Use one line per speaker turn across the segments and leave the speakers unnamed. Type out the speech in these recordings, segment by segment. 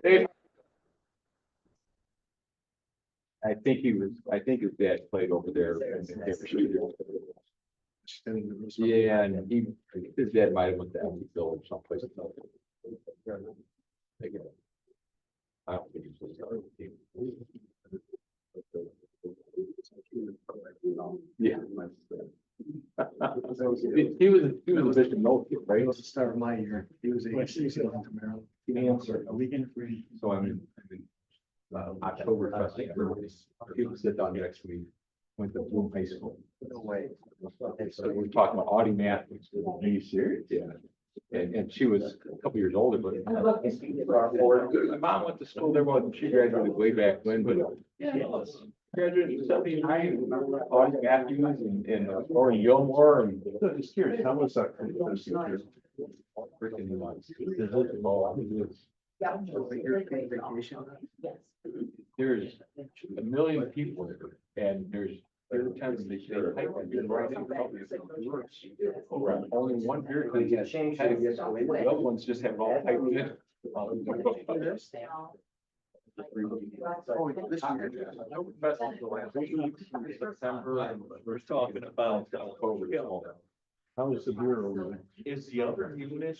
Hey. I think his dad played over there. Yeah, and his dad might have went to Elmville or someplace. I don't think he's. Yeah. He was a bishop, no, right?
It was the start of my year. He was a Camaro.
Answer.
A weekend free.
So I'm in October fest. People sit down next to me. Went to Bloom High School.
No way.
So we're talking about Audie Matthews. Are you serious? Yeah. And she was a couple years older, but my mom went to school there, but she graduated way back when, but graduated in '79, Audie Matthews and Lauren Gilmore and.
Just curious, how was that?
Freaking nuts. There's a million people there, and there's times they say, "Hey, I've been right in front of you." Only one beer can get changed. The other ones just have all typed in. September, and we're talking about October.
How was the beer over there?
Is the other unit,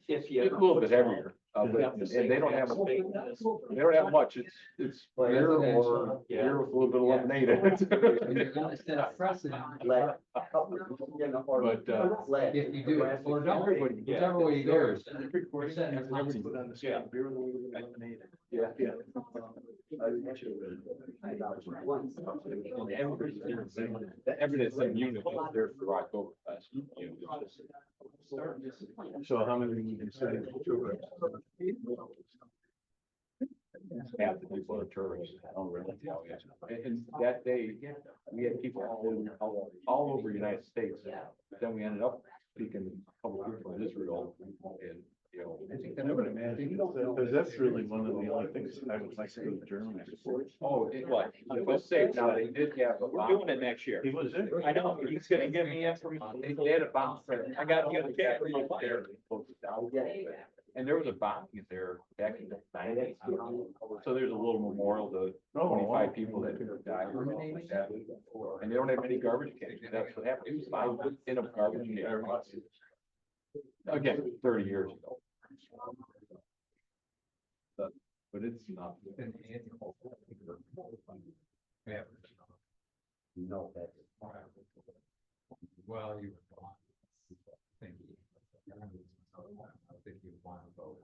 if you.
It's a little bit heavier, and they don't have much. It's beer or beer with a little bit of lemonade in it. But
If you do it, or
everybody,
whichever way you go.
yeah. The evidence in unit is there for Oktoberfest.
So how many you can say?
Half the people are tourists. Oh, really? Oh, yeah. And that day, we had people all over the United States. But then we ended up speaking a couple of people from Israel and, you know.
I would imagine, because that's really one of the only things I would like to go to Germany for.
Oh, it was. Let's say now they did have.
We're doing it next year.
He was there.
I know, he's gonna give me information.
They had a bomb.
I got the other cat for my fire.
And there was a bombing there back in the '90s. So there's a little memorial to 25 people that died. Or something like that. And they don't have any garbage cans. That's what happened. It was found in a garbage can. Again, 30 years ago. But it's not.
Yeah.
No, that's.
Well, you were gone. Thank you. I think you want to vote.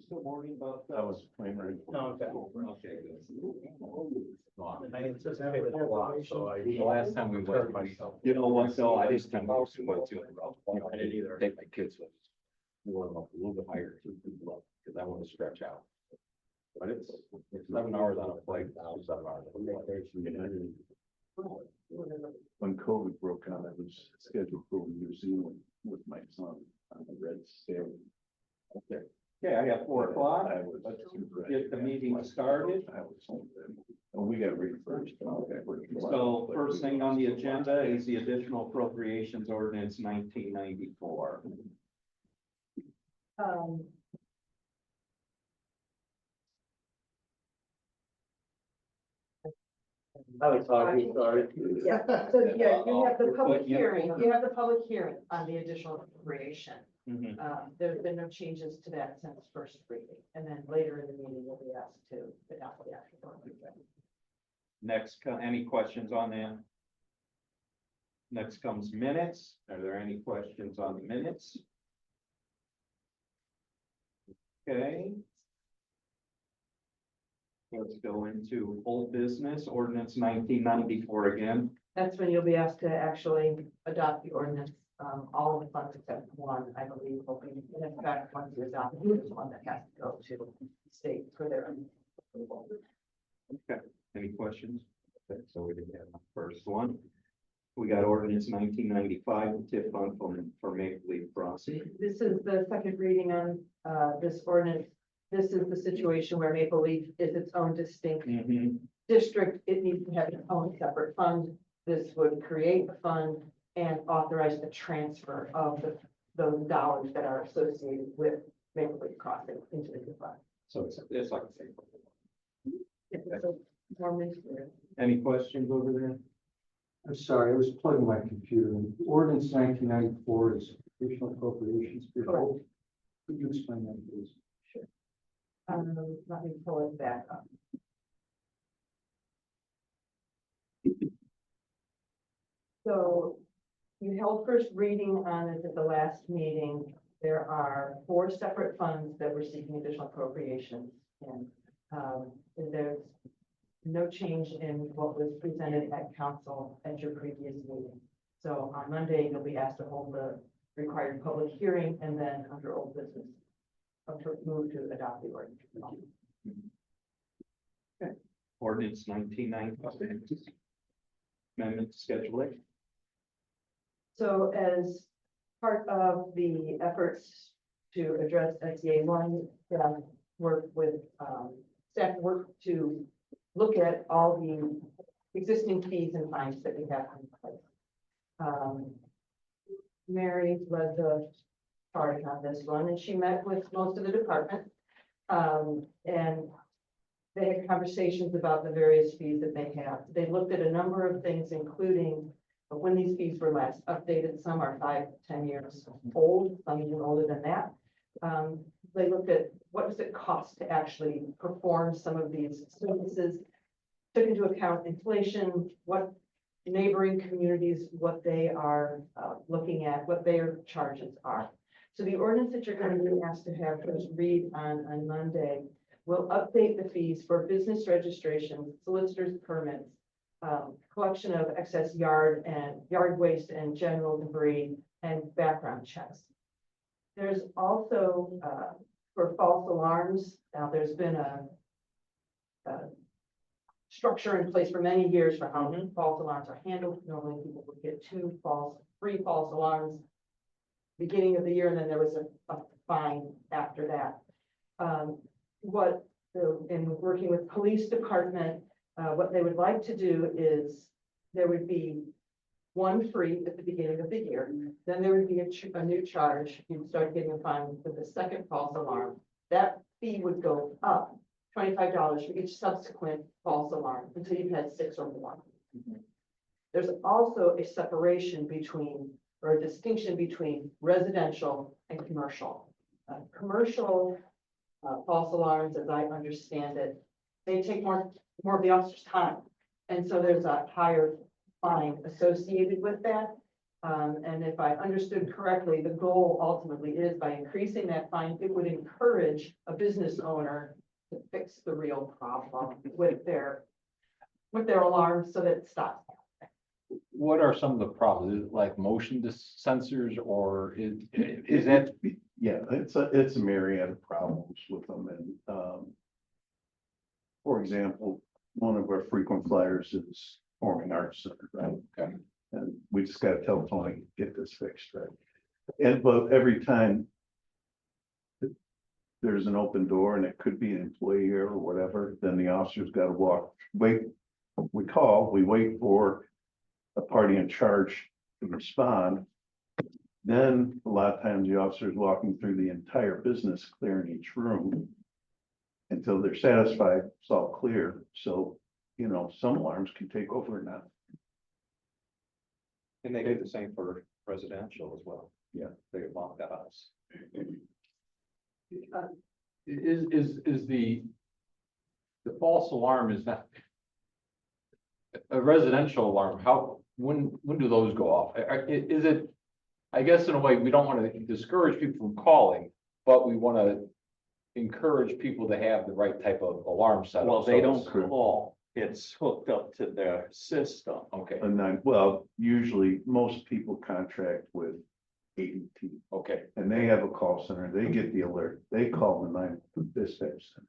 Still worrying about.
That was primary.
Okay.
Okay,
I anticipated a lot, so I.
The last time we went, you know, one, so I just kind of went to it. I didn't either take my kids with. We went up a little bit higher, because I want to stretch out. But it's 7 hours on a flight, 7 hours.
When COVID broke out, I was scheduled for New Zealand with my son on the Red Sail.
Okay, I got 4 o'clock.
I was.
Let's get the meeting started.
I was home then. And we got ready first.
So first thing on the agenda is the additional appropriations ordinance 1994.
I was talking, sorry.
Yeah, so yeah, you have the public hearing, on the additional appropriation.
Mhm.
There's been no changes to that since first reading, and then later in the meeting, we'll be asked to adopt the actual.
Next, any questions on that? Next comes minutes. Are there any questions on the minutes? Okay. Let's go into old business, ordinance 1994 again.
That's when you'll be asked to actually adopt the ordinance. All of the funds except one, I believe, will be, in effect, once you adopt, there's one that has to go to the state for their approval.
Okay, any questions? Okay, so we didn't have the first one. We got ordinance 1995, TIF fund for Maple Leaf Crossing.
This is the second reading on this ordinance. This is the situation where Maple Leaf is its own distinct district, it needs to have its own separate fund. This would create a fund and authorize the transfer of those dollars that are associated with Maple Leaf Crossing into the new fund.
So it's like the same.
It's a more mystery.
Any questions over there?
I'm sorry, I was plugging my computer. Ordinance 1994 is additional appropriations.
Correct.
Could you explain that, please?
Let me pull it back up. So you held first reading on it at the last meeting. There are 4 separate funds that we're seeking additional appropriations in. And there's no change in what was presented at council at your previous meeting. So on Monday, you'll be asked to hold the required public hearing and then under old business, move to adopt the ordinance.
Ordinance 1990. Amendment to Schedule A.
So as part of the efforts to address SEA one, work with, staff work to look at all the existing fees and fines that we have in place. Mary led the charge on this one, and she met with most of the department. And they had conversations about the various fees that they have. They looked at a number of things, including when these fees were last updated. Some are 5, 10 years old, some even older than that. They looked at what does it cost to actually perform some of these services, took into account inflation, what neighboring communities, what they are looking at, what their charges are. So the ordinance that you're going to be asked to have first read on Monday will update the fees for business registrations, solicitors permits, collection of excess yard waste and general debris, and background checks. There's also for false alarms. Now there's been a structure in place for many years for how false alarms are handled. Normally people would get 3 false alarms beginning of the year, and then there was a fine after that. In working with police department, what they would like to do is there would be 1 free at the beginning of the year. Then there would be a new charge. You'd start getting a fine with the second false alarm. That fee would go up $25 for each subsequent false alarm until you've had 6 or more. There's also a separation between, or a distinction between residential and commercial. Commercial false alarms, as I understand it, they take more of the officer's time. And so there's a higher fine associated with that. And if I understood correctly, the goal ultimately is by increasing that fine, it would encourage a business owner to fix the real problem with their alarm so that it stops.
What are some of the problems? Is it like motion sensors, or is that?
Yeah, it's a myriad of problems with them, and for example, one of our frequent flyers is Performing Arts Center, right?
Okay.
And we just gotta tell Tony, get this fixed, right? But every time there's an open door, and it could be an employee here or whatever, then the officer's gotta wait. We wait for a party in charge to respond. Then a lot of times the officer's walking through the entire business, clearing each room until they're satisfied it's all clear. So, some alarms can take over now.
And they do the same for residential as well.
Yeah.
They lock the house.
Is the false alarm is not a residential alarm? When do those go off? Is it, I guess in a way, we don't want to discourage people from calling, but we want to encourage people to have the right type of alarm setup.
Well, they
So
don't
it's-
call, it's hooked up to their system.
Okay,
And then, well, usually most people contract with AET,
okay,
and they have a call center. They get the alert. They call the dispatch center,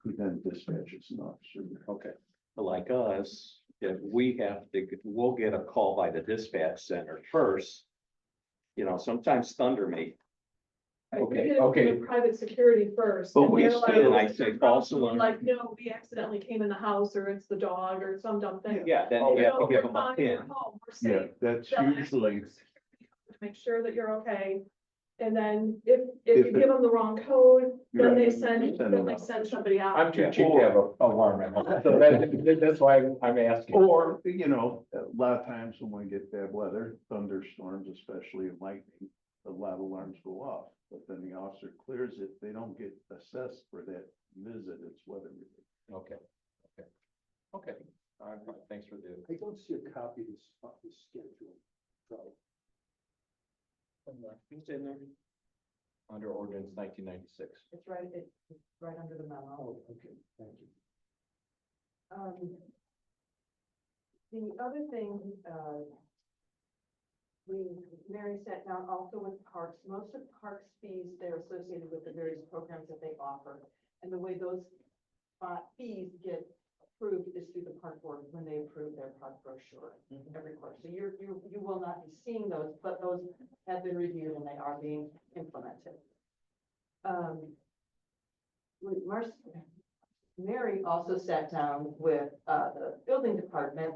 who then dispatches an officer.
okay.
Like us, if we'll get a call by the dispatch center first. Sometimes Thunder may
Okay.
Private security first.
But
and
we
they're
still-
like,
And I say false alarm.
like, no, we accidentally came in the house, or it's the dog, or some dumb thing.
Yeah, then
Oh,
you have
No,
to give
we're
them a
fine,
pin.
we're home, we're
Yeah,
safe.
that's
They'll ask
usually,
for security to make sure that you're okay. And then if you
If
give them the wrong code, then they
Send
then
them
they
out.
send somebody out.
I'm too cheap to have a alarm at home, so that's why I'm asking.
or, a lot of times when we get bad weather, thunderstorms, especially lightning, a lot of alarms go off. But then the officer clears it, they don't get assessed for that visit, it's weather related.
Okay, all right, thanks for the.
I don't see a copy of this schedule. So,
It's in there. Under ordinance 1996.
It's right under the memo.
oh, okay, thank you.
The other thing, Mary sat down also with parks, most of parks fees, they're associated with the various programs that they offer. And the way those fees get approved is through the park board when they approve their park brochure every quarter. So you will not be seeing those, but those have been reviewed and they are being implemented. Mary also sat down with the building department,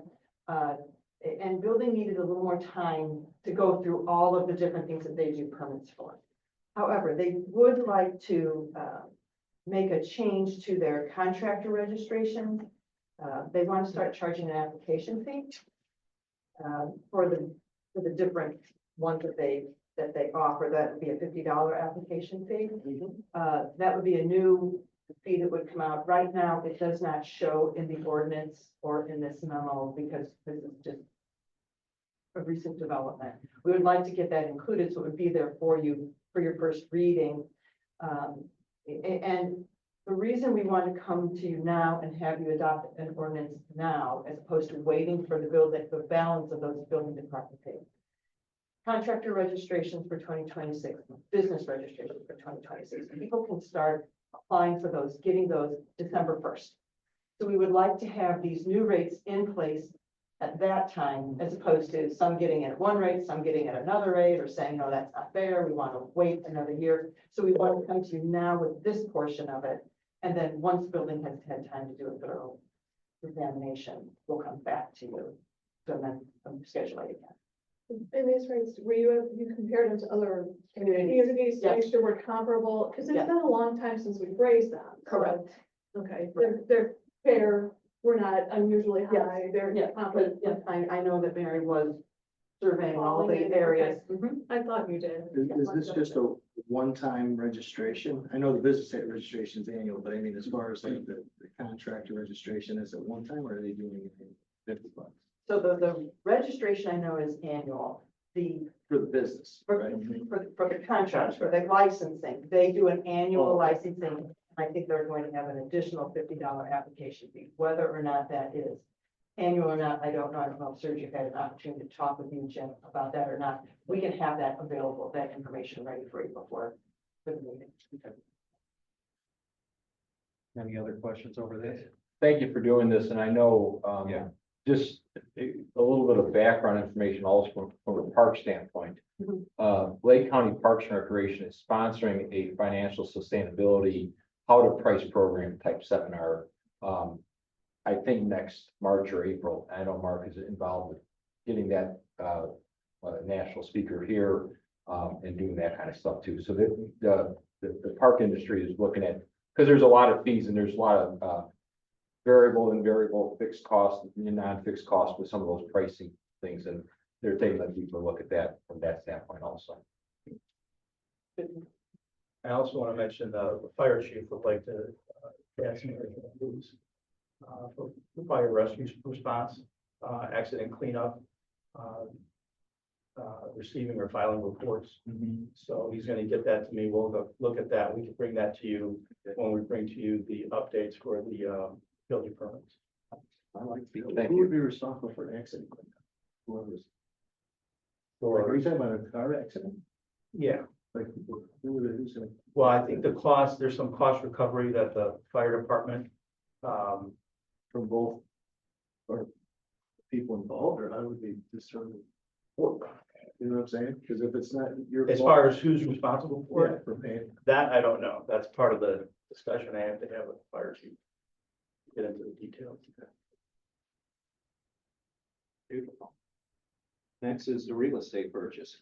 and building needed a little more time to go through all of the different things that they do permits for. However, they would like to make a change to their contractor registration. They want to start charging an application fee for the different ones that they offer. That would be a $50 application fee. That would be a new fee that would come out. Right now, it does not show in the ordinance or in this memo because this is just a recent development. We would like to get that included, so it would be there for you for your first reading. And the reason we want to come to you now and have you adopt an ordinance now, as opposed to waiting for the balance of those building department fees. Contractor registrations for 2026, business registrations for 2026. People can start applying for those, getting those December 1st. So we would like to have these new rates in place at that time, as opposed to some getting it at one rate, some getting it at another rate, or saying, no, that's not fair, we want to wait another year. So we want to come to you now with this portion of it. And then once building has had time to do a thorough examination, we'll come back to you. So then schedule it again.
In these rates, you compared them to other communities to make
Yes.
sure we're comparable, because it's
Yes.
been a long time since we've raised them. So,
Correct.
Okay,
Right.
they're fair, we're not unusually
Yes.
high, they're
Yeah,
comparable.
but yes, I know that Mary was surveying all of
Following
the
it,
areas.
okay.
Mhm.
I thought you did.
Is this just a one-time registration? I know the business state registration is annual, but I mean, as far as like the contractor registration, is it one time or are they doing it in $50
So the registration I know is annual. The,
for the business,
for,
right?
for the contract, for the licensing, they do an annual
Oh.
licensing. I think they're going to have an additional $50 application fee, whether or not that is annual or not, I don't know. I don't know if Sergio had an opportunity to talk with you, Jim, about that or not. We can have that available, that information ready for you before the meeting.
Any other questions over this?
Thank you for doing this, and I know,
Yeah.
just a little bit of background information also from a park standpoint.
Mhm.
Lake County Parks and Recreation is sponsoring a financial sustainability, how to price program type seminar. I think next March or April. I know Mark is involved with getting that, national speaker here, and doing that kind of stuff too. So the park industry is looking at, because there's a lot of fees and there's a lot of, variable fixed costs and non-fixed costs with some of those pricing things, and they're taking a deeper look at that from that standpoint also.
I also want to mention the fire chief would like to add some rules for fire rescue response, accident cleanup, receiving or filing reports. So he's going to get that to me. We'll go look at that. We can bring that to you when we bring to you the updates for the building permits.
I like the,
Thank
who
you.
would be responsible for an accident? Whoever's, like, are
Or,
you talking about a car accident?
yeah,
Like, who's gonna?
well, I think the cost, there's some cost recovery that the fire department,
From both, or people involved, or how would be determined? You know what I'm saying? Because if it's not your.
As far as who's responsible for
Yeah,
it,
for paying.
that I don't know. That's part of the discussion I have to have with the fire chief. Get into the details.
Beautiful. Next is the real estate purchase.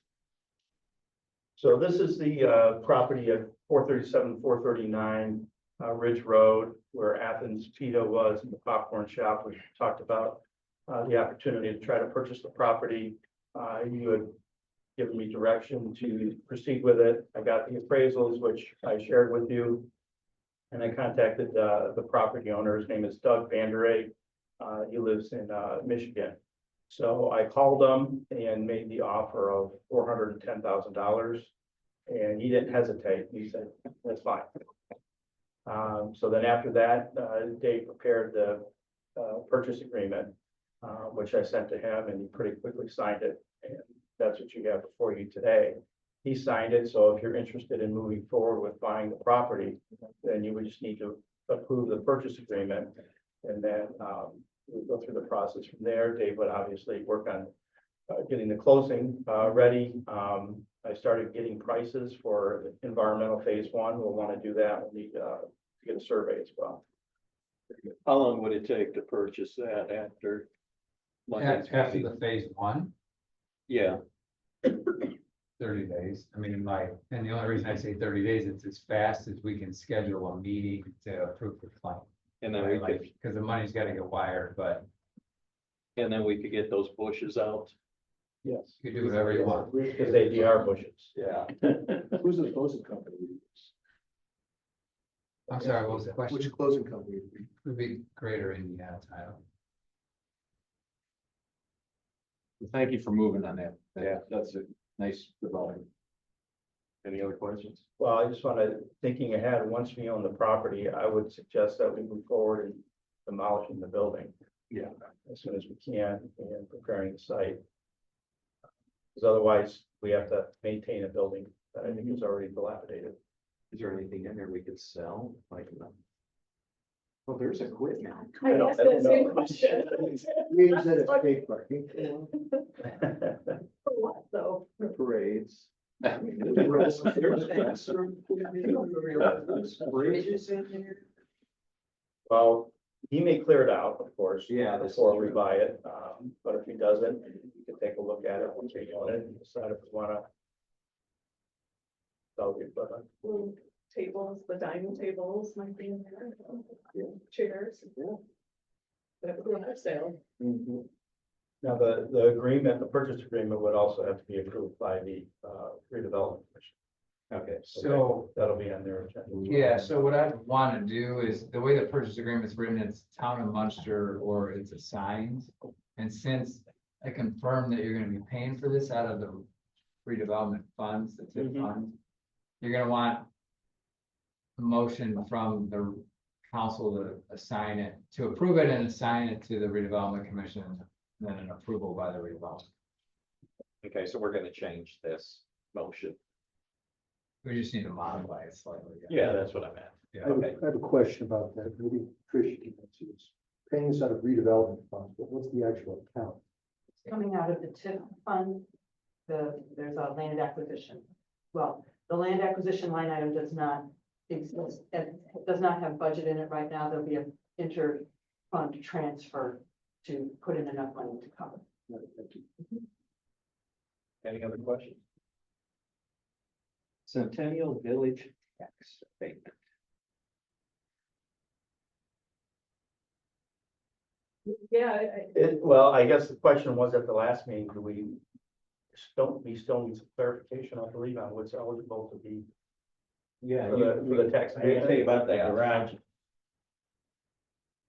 So this is the property at 437, 439 Ridge Road, where Athens Pita was in the popcorn shop. We talked about the opportunity to try to purchase the property. You had given me direction to proceed with it. I got the appraisals, which I shared with you. And I contacted the property owner. His name is Doug Vanderay. He lives in Michigan. So I called him and made the offer of $410,000. And he didn't hesitate. He said, that's fine. So then after that, Dave prepared the purchase agreement, which I sent to him, and he pretty quickly signed it. And that's what you have before you today. He signed it, so if you're interested in moving forward with buying the property, then you would just need to approve the purchase agreement. And then we go through the process from there. Dave would obviously work on getting the closing ready. I started getting prices for environmental phase one. We'll want to do that. We'll need to get a survey as well.
How long would it take to purchase that after?
After the phase one,
Yeah,
30 days. I mean, and the only reason I say 30 days, it's as fast as we can schedule a meeting to approve the claim.
and then we could,
Because the money's got to get wired, but
could get those bushes out.
Yes.
you can do whatever you want.
Because they are bushes.
Yeah.
Who's the closing company?
I'm sorry, what was the question?
Which closing company?
Would be Greater Indiana Title.
Thank you for moving on that. That's a nice development.
Any other questions?
Well, I just wanted, thinking ahead, once we own the property, I would suggest that we move forward in demolishing the building.
Yeah.
As soon as we can and preparing the site. Because otherwise, we have to maintain a building that I think is already dilapidated.
Is there anything in there we could sell? Like, well, there's a quit now.
I asked that same question.
You use that as paid parking.
For what, though?
Parades.
Well, he may clear it out, of course.
Yeah, that's
Before we
true.
buy it, but if he doesn't, we can take a look at it once we own it and decide if we wanna. Sell the equipment.
Tables, the dining tables might be in there. Chairs. That would go on sale.
Now, the agreement, the purchase agreement would also have to be approved by the redevelopment commission.
Okay.
So,
That'll be on their agenda.
yeah, so what I want to do is, the way the purchase agreement's written, it's Town of Munster or it's assigned. And since I confirmed that you're gonna be paying for this out of the redevelopment funds, the TIP funds, you're gonna want a motion from the council to assign it, to approve it and assign it to the redevelopment commission, and then an approval by the redevelopment.
Okay, so we're gonna change this motion.
We just need to modify it slightly.
Yeah, that's what I meant.
Yeah.
Okay.
I have a question about that. Maybe Trish can answer this. Paying this out of redevelopment funds, but what's the actual account?
Coming out of the TIF fund, there's a land acquisition. Well, the land acquisition line item does not exist, and does not have budget in it right now. There'll be an inter-fund transfer to put in enough money to cover.
Any other questions? Centennial Village tax abatement.
Yeah,
Well, I guess the question was at the last meeting, do we still need some clarification, I believe, on what's eligible to be
Yeah.
for the tax.
I didn't think about that garage.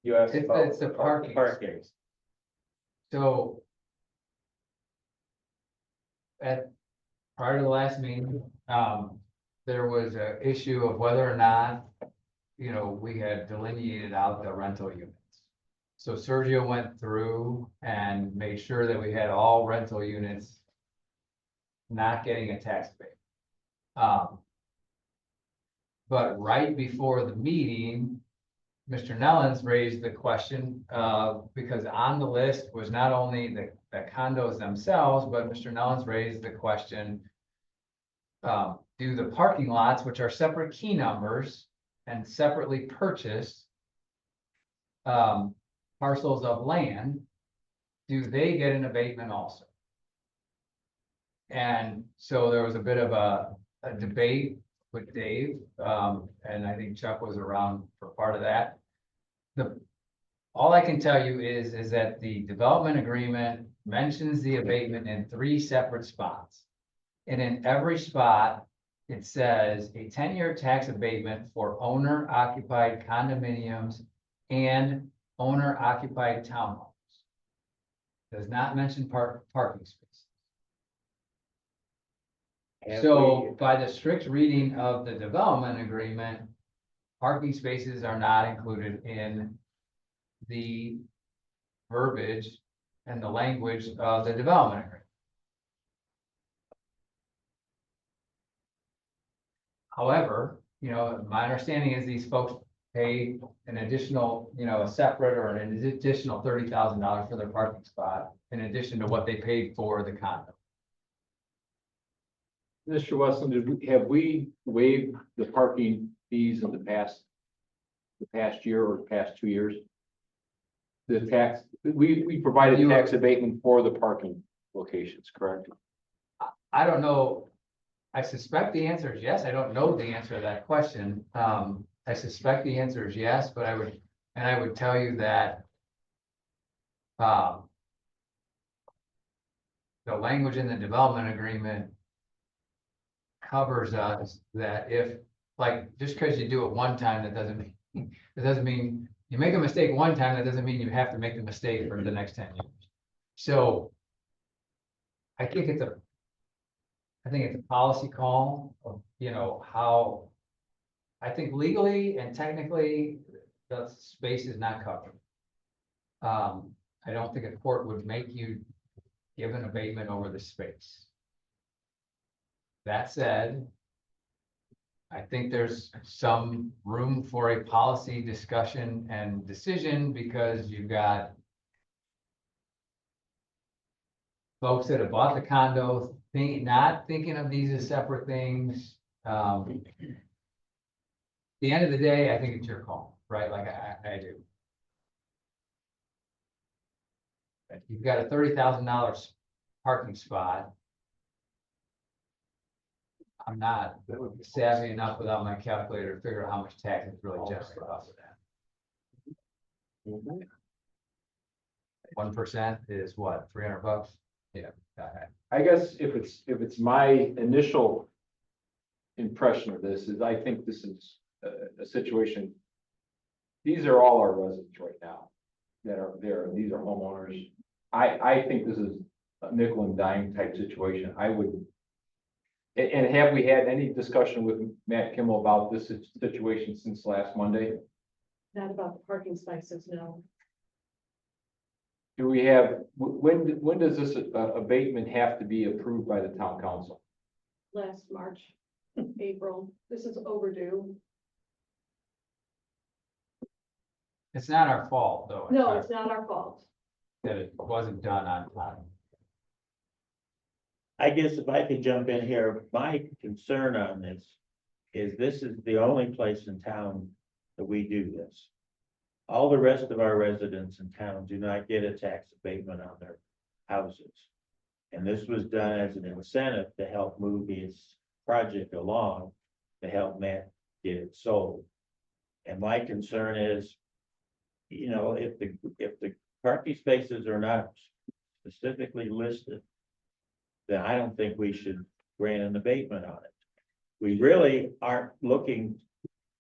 You asked about.
It's the parking.
Parking.
So. Prior to the last meeting, there was an issue of whether or not, we had delineated out the rental units. So Sergio went through and made sure that we had all rental units not getting a tax abatement. But right before the meeting, Mr. Nellens raised the question, because on the list was not only the condos themselves, but Mr. Nellens raised the question. Do the parking lots, which are separate key numbers and separately purchased. Parcels of land, do they get an abatement also? And so there was a bit of a debate with Dave, and I think Chuck was around for part of that. All I can tell you is that the development agreement mentions the abatement in 3 separate spots. And in every spot, it says a 10-year tax abatement for owner occupied condominiums and owner occupied townhomes. Does not mention parking spaces. So by the strict reading of the development agreement, parking spaces are not included in the verbiage and the language of the development agreement. However, my understanding is these folks pay an additional, a separate or an additional $30,000 for their parking spot in addition to what they paid for the condo.
Mr. Westland, have we waived the parking fees in the past year or past 2 years? The tax, we provided tax abatement for the parking locations, correct?
I don't know. I suspect the answer is yes. I don't know the answer to that question. I suspect the answer is yes, but I would tell you that the language in the development agreement covers us that if, like, just because you do it one time, that doesn't mean you make a mistake one time, that doesn't mean you have to make the mistake for the next 10 years. So I think it's a policy call of, how I think legally and technically the space is not covered. I don't think a court would make you give an abatement over the space. That said, I think there's some room for a policy discussion and decision because you've got folks that have bought the condo, not thinking of these as separate things. At the end of the day, I think it's your call, right? Like I do. If you've got a $30,000 parking spot, I'm not savvy enough without my calculator to figure out how much tax it's really generated off of that. 1% is what, $300? Yeah.
I guess if it's my initial impression of this is I think this is a situation. These are all our residents right now that are there. These are homeowners. I think this is a nickel and dime type situation. I would. And have we had any discussion with Matt Kimmel about this situation since last Monday?
Not about the parking spaces, no.
Do we have, when does this abatement have to be approved by the town council?
Last March, April, this is overdue.
It's not our fault, though.
No, it's not our fault.
That it wasn't done on time.
I guess if I could jump in here, my concern on this is the only place in town that we do this. All the rest of our residents in town do not get a tax abatement on their houses. And this was done as an incentive to help move his project along, to help Matt get it sold. And my concern is, if the parking spaces are not specifically listed, then I don't think we should grant an abatement on it. We really aren't looking,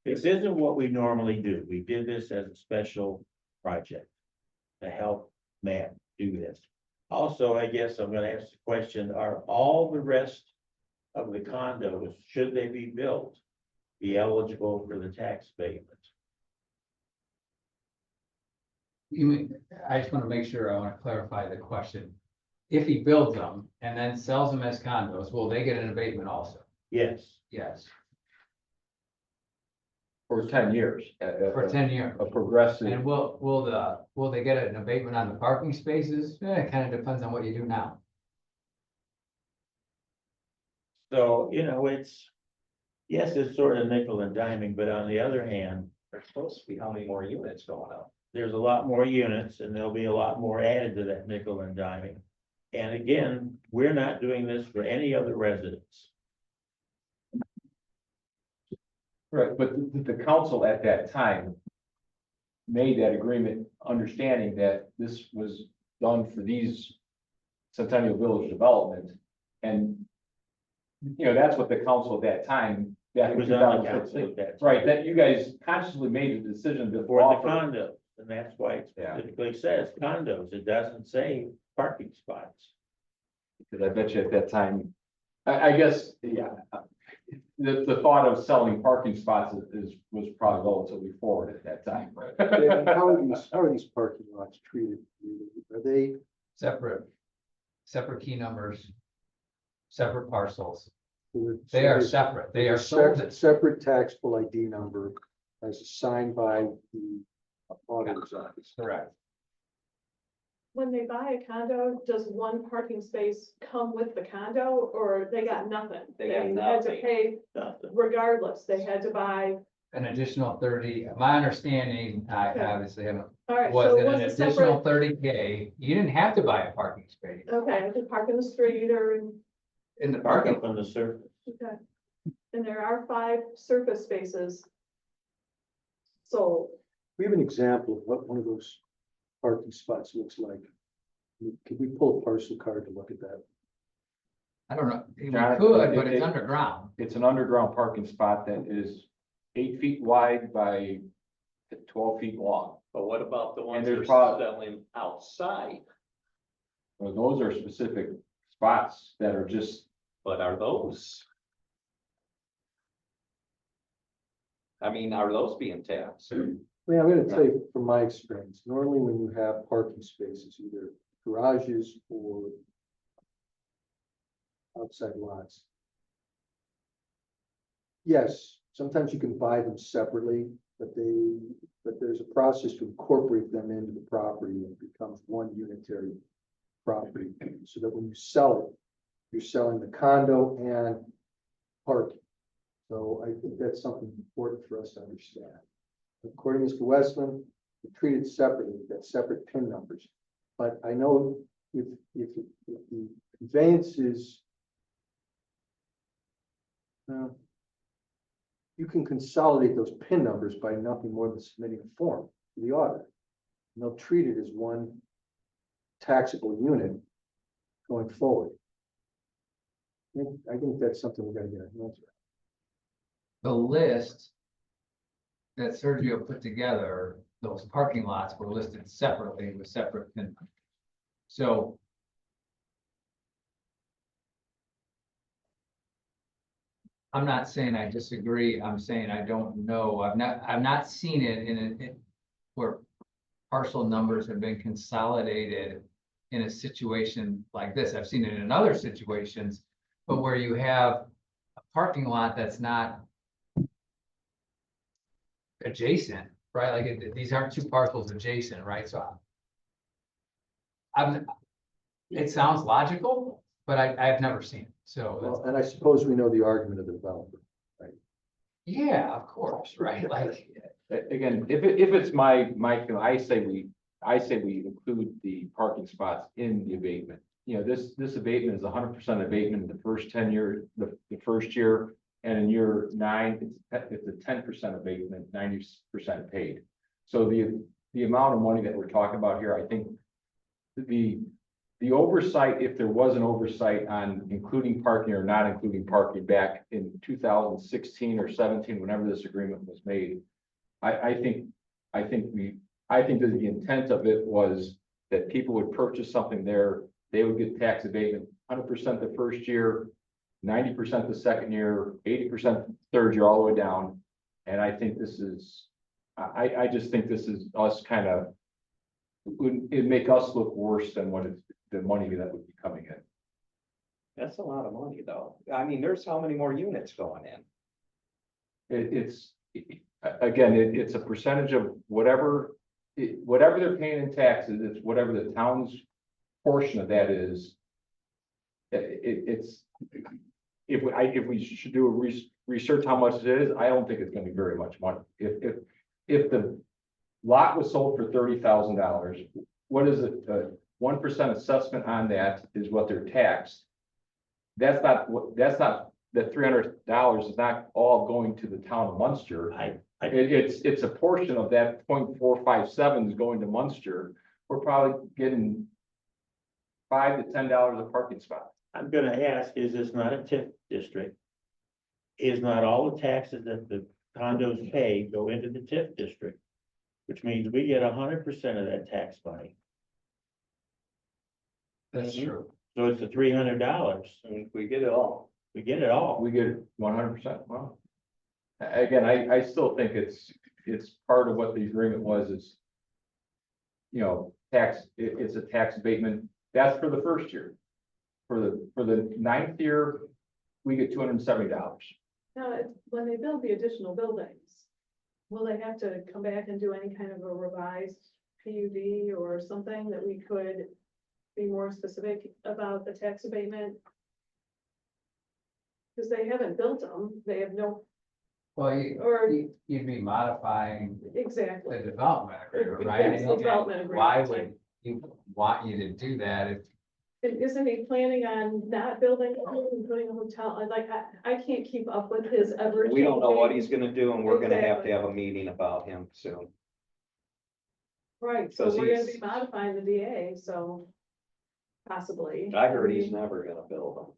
this isn't what we normally do. We did this as a special project to help Matt do this. Also, I guess I'm gonna ask the question, are all the rest of the condos, should they be built, be eligible for the tax abatement?
I just want to make sure, I want to clarify the question. If he builds them and then sells them as condos, will they get an abatement also?
Yes.
Yes.
For 10 years.
for 10 years.
A progressive.
And will they get an abatement on the parking spaces? It kind of depends on what you do now.
So, yes, it's sort of nickel and diming, but on the other hand,
There's supposed to be how many more units going up?
there's a lot more units and there'll be a lot more added to that nickel and diming. And again, we're not doing this for any other residents.
Right, but the council at that time made that agreement, understanding that this was done for these Centennial Village development. And, that's what the council at that time, back
It
in
was on the
2016,
council at that.
right, that you guys consciously made the decision to
For the
offer.
condos, and that's why it
Yeah.
specifically says condos, it doesn't say parking spots.
Because I bet you at that time, I guess, yeah. The thought of selling parking spots was probably relatively forward at that time.
And how are these parking lots treated? Are they,
Separate key numbers, separate parcels.
so
They are
there's
separate. They
a
are sold.
separate taxable ID number as assigned by the auditor's office?
Correct.
When they buy a condo, does one parking space come with the condo or they got nothing?
They got
had to
nothing.
pay
Nothing.
regardless. They had to buy,
An additional 30, my understanding, I
Okay.
obviously haven't,
all right,
was
so
that
it
an
was a
additional
separate,
30K, you didn't have to buy a parking space
okay, I could park in the street or in,
in the
Park
parking.
up on the surface.
okay. And there are 5 surface spaces sold.
We have an example of what one of those parking spots looks like. Could we pull a parcel card to look at that?
I don't know, we
John,
could, but
it-
it's
it-
underground.
It's an underground parking spot that is 8 feet wide by 12 feet long.
But what about the ones
there's
that are
prob-
selling outside?
Well, those are specific spots that are just,
But are those? Are those being taxed?
Well, I'm gonna tell you from my experience, normally when you have parking spaces, either garages or outside lots. Yes, sometimes you can buy them separately, but there's a process to incorporate them into the property and it becomes one unitary property. So that when you sell it, you're selling the condo and parking. So I think that's something important for us to understand. According to Mr. Westland, we treat it separately, we've got separate PIN numbers. But I know if the conveyance is you can consolidate those PIN numbers by nothing more than submitting a form to the auditor. And they'll treat it as one taxable unit going forward. I think that's something we're gonna get an answer.
The list that Sergio put together, those parking lots were listed separately with separate PIN numbers. So I'm not saying I disagree, I'm saying I don't know, I've not seen it in where parcel numbers have been consolidated in a situation like this. I've seen it in other situations, but where you have a parking lot that's not adjacent, right? Like these aren't two parcels adjacent, right? So it sounds logical, but I've never seen it. So
Well, and I suppose we know the argument of the developer.
yeah, of course, right? Like,
again, if it's my, I say we include the parking spots in the abatement. This abatement is 100% abatement in the first 10 years, the first year, and in year 9, it's a 10% abatement, 90% paid. So the amount of money that we're talking about here, I think the oversight, if there was an oversight on including parking or not including parking back in 2016 or 17, whenever this agreement was made, I think that the intent of it was that people would purchase something there, they would get tax abatement 100% the first year, 90% the second year, 80% third year, all the way down. And I think this is, I just think this is us kind of, it'd make us look worse than what the money that would be coming in.
That's a lot of money, though. There's how many more units going in?
again, it's a percentage of whatever, whatever they're paying in taxes, it's whatever the town's portion of that is. It's, if we should do a research how much it is, I don't think it's gonna be very much money. If the lot was sold for $30,000, what is it, 1% assessment on that is what they're taxed. That's not, that $300 is not all going to the town of Munster. It's a portion of that 0.457 is going to Munster. We're probably getting $5 to $10 a parking spot.
I'm gonna ask, is this not a TIF district? Is not all the taxes that the condos pay go into the TIF district? Which means we get 100% of that tax money.
That's true.
So it's the $300.
We get it all.
We get it all.
We get 100%. Well, again, I still think it's part of what the agreement was is, you know, it's a tax abatement. That's for the first year. For the 9th year, we get $270.
Now, when they build the additional buildings, will they have to come back and do any kind of a revised PUD or something that we could be more specific about the tax abatement? Because they haven't built them, they have no,
Well,
or
you'd be modifying
exactly.
the development agreement, right?
It's the development agreement.
Why would you want you to do that if
Isn't he planning on not building and putting a hotel? Like, I can't keep up with his ever.
We don't know what he's
changing-
gonna do, and we're gonna have to
Exactly.
have a meeting about him soon.
Right, so
Because
we're gonna
he's-
be modifying the DA, so possibly.
I heard he's never gonna build them.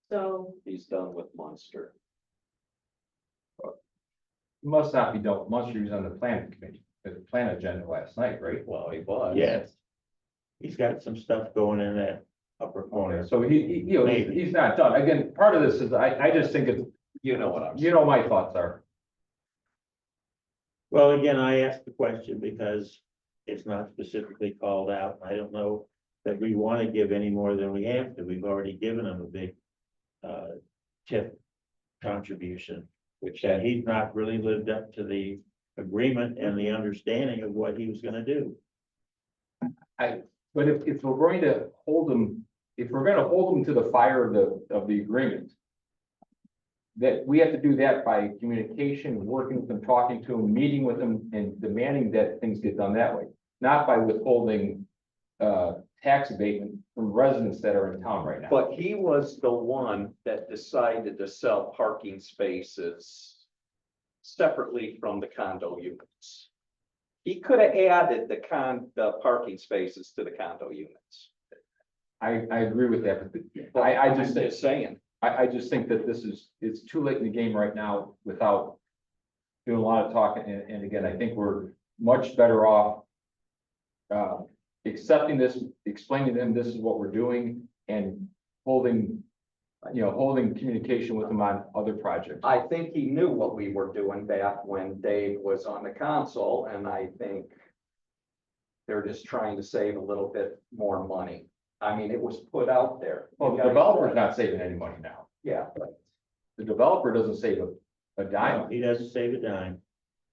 So,
He's done with Munster.
Must not be done. Munster was on the planning committee, the plan agenda last night, right?
Well, he was.
Yes. He's got some stuff going in that upper corner.
So you know, he's not done. Again, part of this is, I just think it's,
You know what I'm saying.
you know, my thoughts are.
Well, again, I asked the question because it's not specifically called out. I don't know that we want to give any more than we have to. We've already given him a big TIF contribution,
Which
and he's not really lived up to the agreement and the understanding of what he was gonna do.
But if we're going to hold them, if we're gonna hold them to the fire of the agreement, that we have to do that by communication, working with them, talking to them, meeting with them, and demanding that things get done that way. Not by withholding tax abatement from residents that are in town right now.
But he was the one that decided to sell parking spaces separately from the condo units. He could have added the parking spaces to the condo units.
I agree with that, but I just,
I'm saying,
I just think that it's too late in the game right now without doing a lot of talking, and again, I think we're much better off accepting this, explaining to them this is what we're doing, and holding communication with them on other projects.
I think he knew what we were doing back when Dave was on the council, and I think they're just trying to save a little bit more money. I mean, it was put out there.
Well, the developer's not saving any money now.
Yeah, but
The developer doesn't save a dime.
He doesn't save a dime.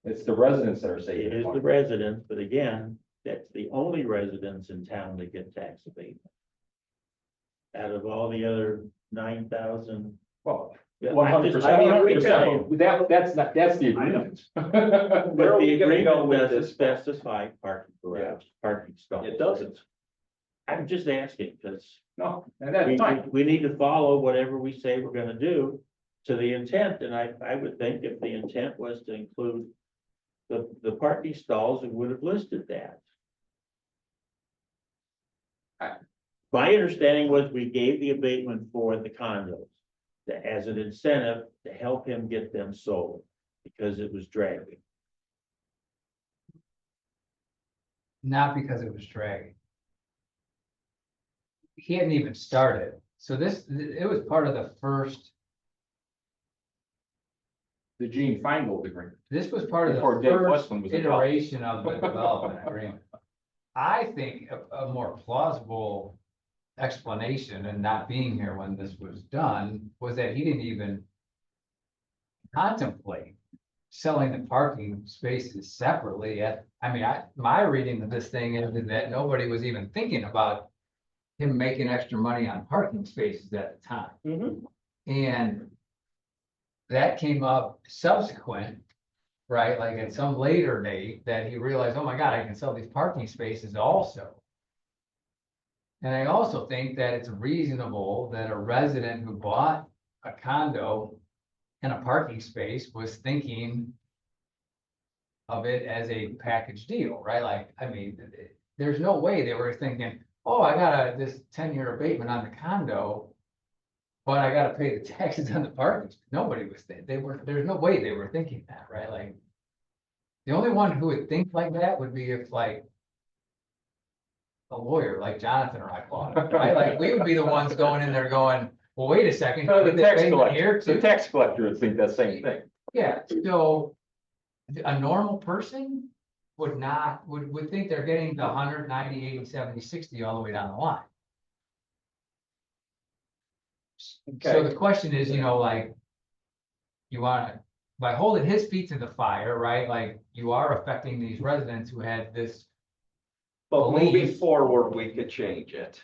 It's the residents that are
It
saving
is the
money.
residents, but again, that's the only residents in town that get tax abatement. Out of all the other 9,000.
Well,
Yeah,
100%. That's the agreement.
But
Where are
the
we gonna go
agreement
with
doesn't
this?
specify parking garage, parking stalls.
it doesn't.
I'm just asking, because
No, and that's fine.
we need to follow whatever we say we're gonna do to the intent, and I would think if the intent was to include the parking stalls, it would have listed that. My understanding was we gave the abatement for the condos as an incentive to help him get them sold, because it was dragging.
not because it was dragging. He hadn't even started, so it was part of the first,
The Gene Feingold agreement.
this was part of the
Before Dave
first
Westland was involved.
iteration of the development agreement. I think a more plausible explanation, and not being here when this was done, was that he didn't even contemplate selling the parking spaces separately. I mean, my reading of this thing is that nobody was even thinking about him making extra money on parking spaces at the time.
Mhm.
And that came up subsequent, right? Like at some later date that he realized, oh my God, I can sell these parking spaces also. And I also think that it's reasonable that a resident who bought a condo and a parking space was thinking of it as a package deal, right? Like, I mean, there's no way they were thinking, oh, I got this 10-year abatement on the condo, but I gotta pay the taxes on the parking. Nobody was, there's no way they were thinking that, right? Like, the only one who would think like that would be if like a lawyer like Jonathan or I bought it, right? Like, we would be the ones going in there going, well, wait a second.
The
put this
tax
payment here
collector, the
too.
tax collector would think that same thing.
Yeah, so a normal person would not, would think they're getting the 100, 90, 80, 70, 60 all the way down the line. So the question is, you know, like, you wanna, by holding his feet to the fire, right, like, you are affecting these residents who had this.
But moving
Believe-
forward, we could change it.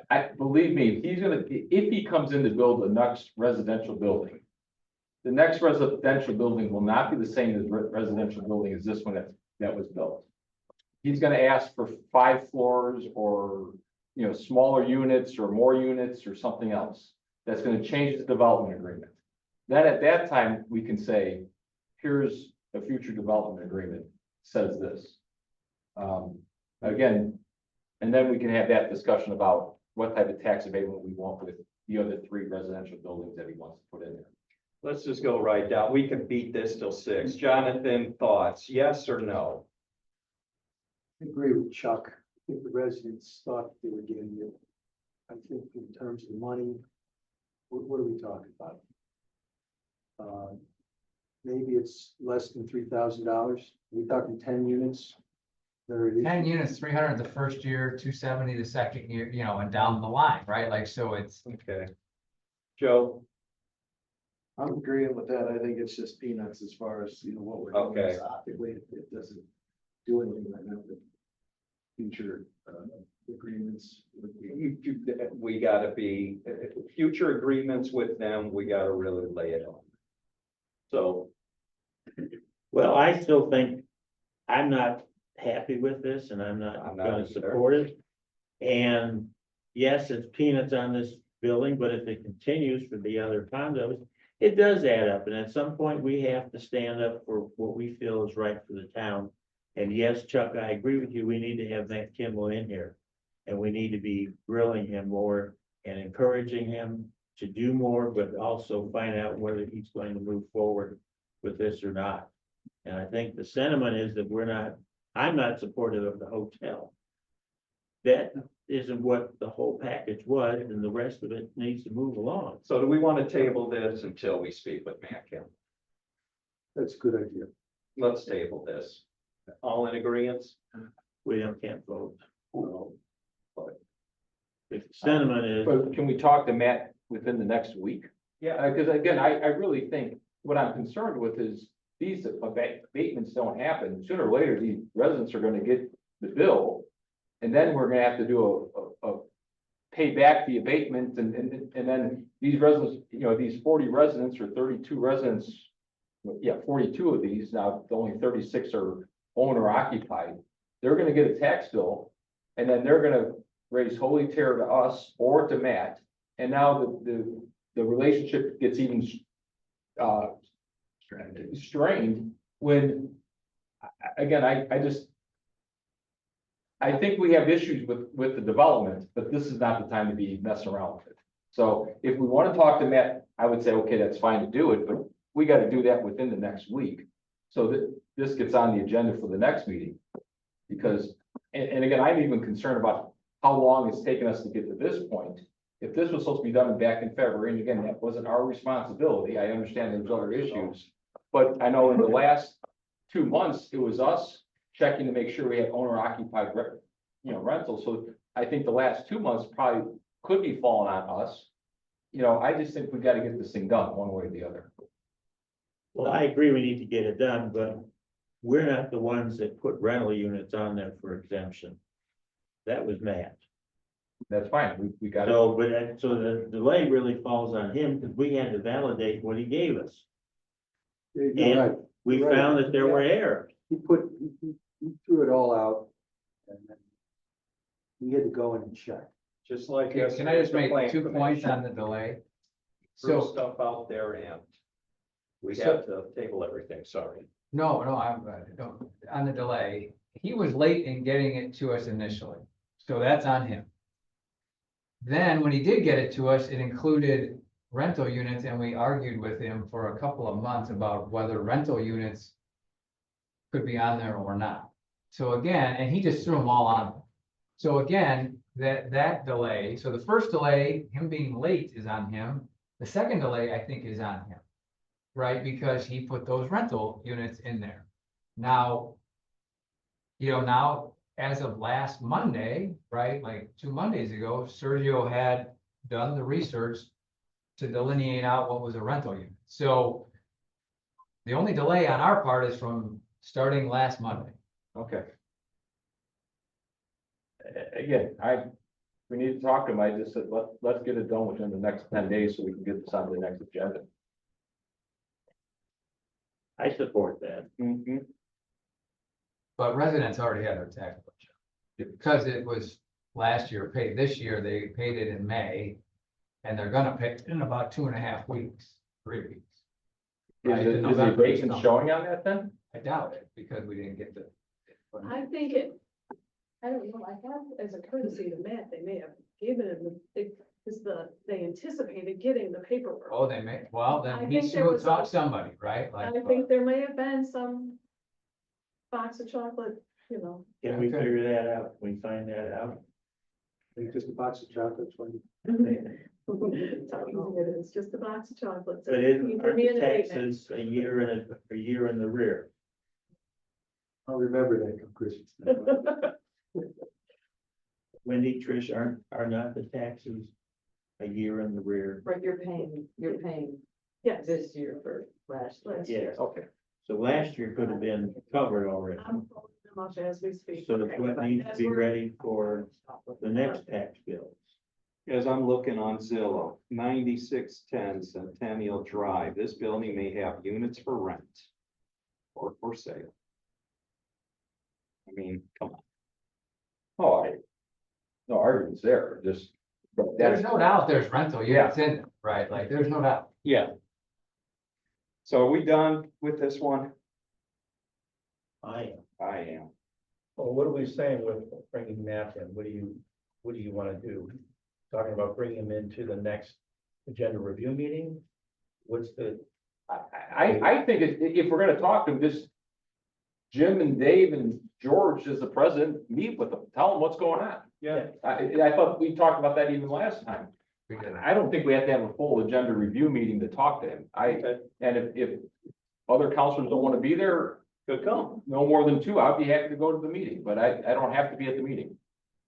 I believe me, if he comes in to build the next residential building. The next residential building will not be the same as residential building as this one that was built. He's gonna ask for 5 floors or, you know, smaller units or more units or something else. That's gonna change the development agreement. Then at that time, we can say, here's a future development agreement, says this. Again, and then we can have that discussion about what type of tax abatement we want with the other 3 residential buildings that he wants to put in there.
Let's just go right down. We can beat this till 6. Jonathan, thoughts, yes or no?
I agree with Chuck. I think the residents thought they were getting it. I think in terms of money, what are we talking about? Maybe it's less than $3,000. We talking 10 units? There it is.
10 units, 300 the first year, 270 the second year, you know, and down the line, right? Like, so it's,
Okay. Joe?
I'm agreeing with that. I think it's just peanuts as far as, you know, what we're doing.
Okay.
Optically, it doesn't do anything right now, but future, agreements would be.
We gotta be, future agreements with them, we gotta really lay it on. So,
Well, I still think, I'm not happy with this and I'm not
I'm not
gonna
either.
support it. And yes, it's peanuts on this building, but if it continues for the other condos, it does add up. And at some point, we have to stand up for what we feel is right for the town. And yes, Chuck, I agree with you. We need to have Matt Kimball in here. And we need to be grilling him more and encouraging him to do more, but also find out whether he's going to move forward with this or not. And I think the sentiment is that I'm not supportive of the hotel. That isn't what the whole package was, and the rest of it needs to move along.
so do we want to table this until we speak with Matt Kim?
That's a good idea.
Let's table this. All in agreement?
Can't vote. If the sentiment is,
But can we talk to Matt within the next week?
Yeah.
Because again, I really think what I'm concerned with is these abatements don't happen. Sooner or later, these residents are gonna get the bill. And then we're gonna have to do a pay back the abatement and then these residents, you know, these 40 residents or 32 residents. Yeah, 42 of these, now only 36 are owner occupied. They're gonna get a tax bill and then they're gonna raise holy terror to us or to Matt. And now the relationship gets even strained when, again, I think we have issues with the development, but this is not the time to be messing around with it. So if we want to talk to Matt, I would say, okay, that's fine to do it, but we got to do that within the next week. So that this gets on the agenda for the next meeting. Because, and again, I'm even concerned about how long it's taken us to get to this point. If this was supposed to be done back in February, and again, that wasn't our responsibility, I understand there's other issues. But I know in the last 2 months, it was us checking to make sure we had owner occupied, rentals. So I think the last 2 months probably could be falling on us. You know, I just think we got to get this thing done one way or the other.
Well, I agree we need to get it done, but we're not the ones that put rental units on there for exemption. That was Matt.
That's fine, we got it.
So, so the delay really falls on him because we had to validate what he gave us.
You're right.
We
Right.
found that there were errors.
He threw it all out. And then we had to go in and check.
Just like.
Okay, can I just make 2 points on the delay?
Threw
So,
stuff out there and we
So-
have to table everything, sorry.
no, don't, on the delay, he was late in getting it to us initially, so that's on him. Then when he did get it to us, it included rental units, and we argued with him for a couple of months about whether rental units could be on there or not. So again, and he just threw them all on. So again, that delay, so the first delay, him being late is on him. The second delay, I think, is on him, right? Because he put those rental units in there. Now, now, as of last Monday, right, like 2 Mondays ago, Sergio had done the research to delineate out what was a rental unit. So the only delay on our part is from starting last Monday.
Okay. Again, we need to talk to him, I just said, let's get it done within the next 10 days so we can get this on the next agenda.
I support that.
But residents already had their tax bill. Because it was last year paid, this year they paid it in May. And they're gonna pay it in about 2.5 weeks, 3 weeks. Right, the
Is the
November is
abatement
coming.
showing on that then?
I doubt it, because we didn't get the.
I think I don't know, I have, as a courtesy to Matt, they may have given him, they anticipated getting the paperwork.
Oh, they may, well,
I
then he
think there
should
was
talk
a-
somebody, right?
I
Like,
think there may have been some box of chocolate,
Can we
Okay.
figure that out? Can we find that out?
Just a box of chocolates when
It's how easy it is, just a box of chocolates.
But
You
isn't
give
our
me an abatement.
taxes a year in the rear?
I'll remember that come Christmas. time.
Wendy, Trish, are not the taxes a year in the rear?
Right, you're paying
Yes,
this year for last year.
last year.
Yes.
Okay.
So last year could have been covered already.
I'm pulling them up as we speak.
So that's what needs to be ready for the next tax bill.
As I'm looking on Zillow, 9610 Centennial Drive, this building may have units for rent or for sale. I mean, come on.
Oh, no arguments there, just. but
there's
that's
no doubt there's rental units in, it, right? Like, there's no doubt.
Yeah. So are we done with this one?
I
I am.
Well, what are we saying with bringing Matt in? What do you want to do? Talking about bringing him into the next agenda review meeting? What's the,
I think if we're gonna talk to them, just Jim and Dave and George as the president, meet with them, tell them what's going on.
Yeah.
I thought we talked about that even last time.
We did.
I don't think we have to have a full agenda review meeting to talk to him.
Okay.
And if other counselors don't want to be there,
Could come.
no more than 2, I'd be happy to go to the meeting, but I don't have to be at the meeting.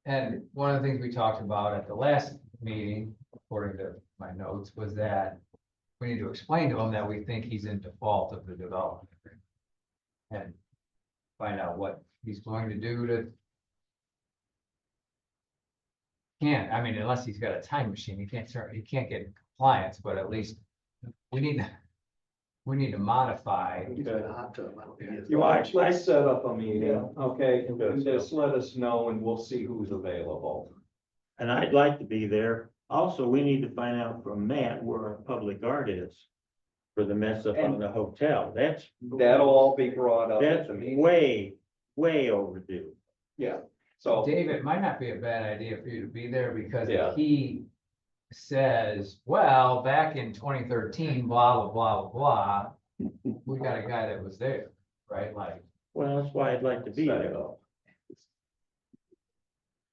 And one of the things we talked about at the last meeting, according to my notes, was that we need to explain to him that we think he's in default of the development agreement. And find out what he's going to do to. Can't, I mean, unless he's got a time machine, he can't get in compliance, but at least we need to modify.
He's got a hot tub. I don't think it's-
You want, let's set up a meeting,
Yeah.
okay?
Okay,
And
so-
just let us know and we'll see who's available.
And I'd like to be there. Also, we need to find out from Matt where our public art is for the mess up on the hotel. That's
That'll all be brought up at
That's
the meeting.
way overdue.
Yeah, so,
David, it might not be a bad idea for you to be there because
Yeah.
if he says, well, back in 2013, blah, blah, blah, blah, we got a guy that was there, right? Like,
Well, that's why I'd like to be
set
there.
it up.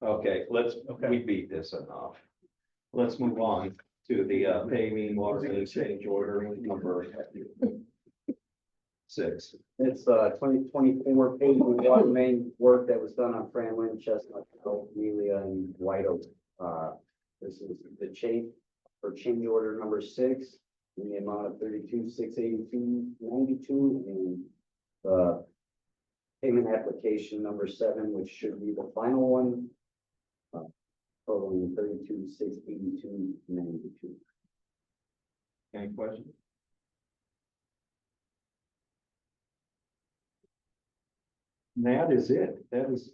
Okay, we beat this enough. Let's move on to the paving water main change order number 6.
It's 2024 paving water main work that was done on Franklin, Chestnut, Amelia, and White Oak. This is the change order number 6. in the amount of 32,682.92, and payment application number 7, which should be the final one, totaling 32,682.92.
Any questions? That is it. That is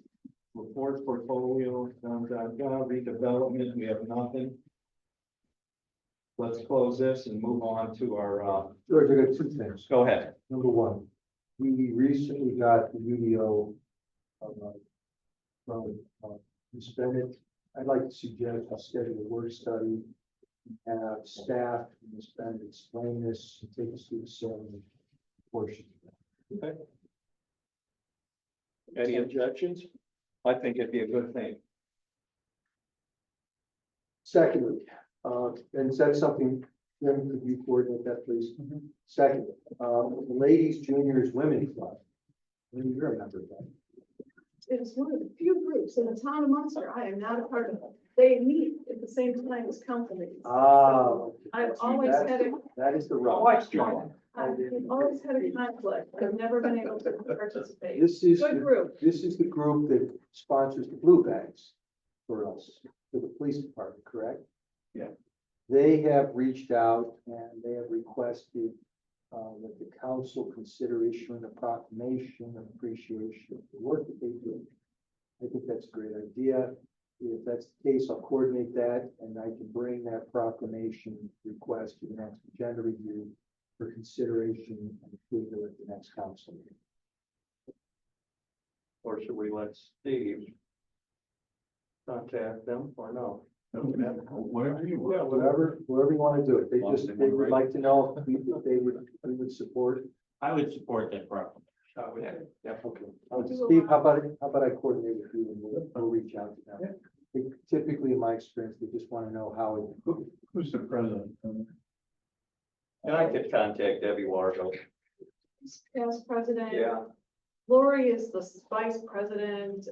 report portfolio, redevelopment. We have nothing. Let's close this and move on to our,
George, I got two things.
go ahead.
Number one, we recently got the UDO from Ms. Bennett. I'd like to suggest a schedule a work study, have staff, Ms. Bennett explain this, and take us through the ceremony portion.
Any objections? I think it'd be a good thing.
Secondly, and is that something, Jim, could you coordinate that, please? Second, the Ladies Juniors Women's Club. You're a member of that.
It's one of the few groups in the town of Munster I am not a part of. They meet at the same time as council meetings. I've always had a,
That is the rub.
Let's join.
I've always had a conflict. I've never been able to participate.
This is,
Good group.
this is the group that sponsors the blue bags for us, for the police department, correct?
Yeah.
They have reached out and they have requested that the council consider issuing a proclamation of appreciation for the work that they do. I think that's a great idea. If that's the case, I'll coordinate that and I can bring that proclamation request to the next agenda review for consideration and approval at the next council meeting.
Or should we let Steve contact them or no?
Whatever you
Yeah,
want.
whatever you want to do it. They just, they would like to know if we would support.
I would support that properly.
Yeah.
Okay. Steve, how about I coordinate with you and we'll reach out to them. Typically, in my experience, they just want to know how it.
Who's the president?
And I could contact Debbie Wargo.
Past president.
Yeah.
Lori is the vice president.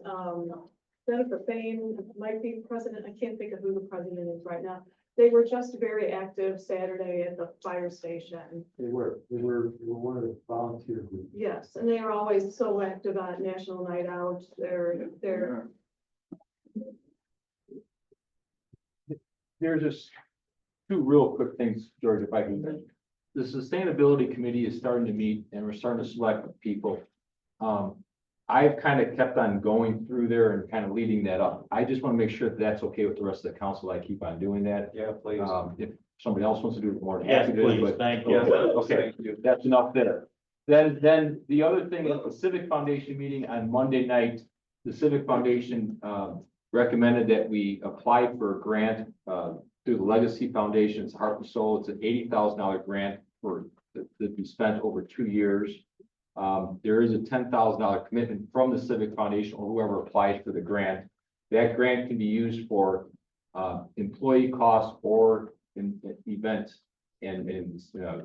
Jennifer Fain might be president. I can't think of who the president is right now. They were just very active Saturday at the fire station.
They were one of the volunteer groups.
Yes, and they are always so active on National Night Out. They're
There's just two real quick things, George, if I can. The Sustainability Committee is starting to meet and we're starting to select people. I've kind of kept on going through there and kind of leading that up. I just want to make sure that that's okay with the rest of the council. I keep on doing that.
Yeah, please.
If somebody else wants to do it, more than
Yes,
happy to.
please,
but-
thank you.
Okay, that's enough there. Then the other thing is the Civic Foundation meeting on Monday night, the Civic Foundation recommended that we apply for a grant through the Legacy Foundation. It's Heart and Soul. It's an $80,000 grant for that be spent over 2 years. There is a $10,000 commitment from the Civic Foundation or whoever applies for the grant. That grant can be used for employee costs or in events and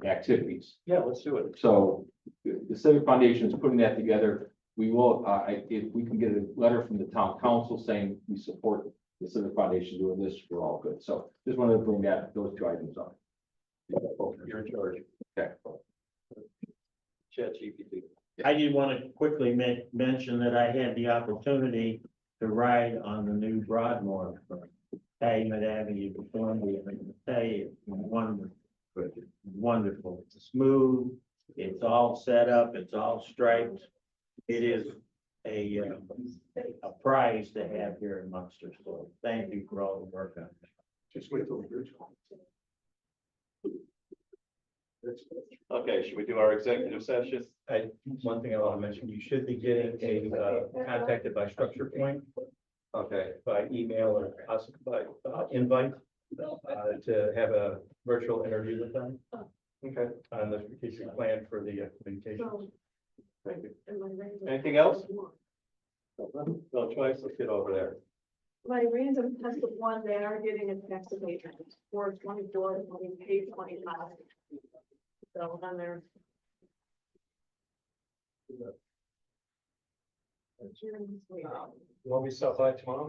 activities.
Yeah, let's do it.
So the Civic Foundation is putting that together. We will, if we can get a letter from the town council saying we support the Civic Foundation doing this, we're all good. So just wanted to bring those two items up.
You're in charge.
Okay.
ChatGPT.
I did want to quickly mention that I had the opportunity to ride on the new Broadmoor from Calumet Avenue to Columbia. And I can tell you, it's wonderful. It's smooth. It's all set up. It's all striped. It is a prize to have here in Munster. So thank you for all the work on it.
Just wait till the bridge.
Okay, should we do our executive session?
One thing I want to mention, you should be getting contacted by Structure Point. Okay, by email or possibly by invite to have a virtual interview with them. Okay. On the strategic plan for the communication.
so.
Thank you.
am I ready?
Anything else? No choice, let's get over there.
My random test of one, they are getting a tax abatement for 24, and we paid 25. So on there.
You want me to stop by tomorrow?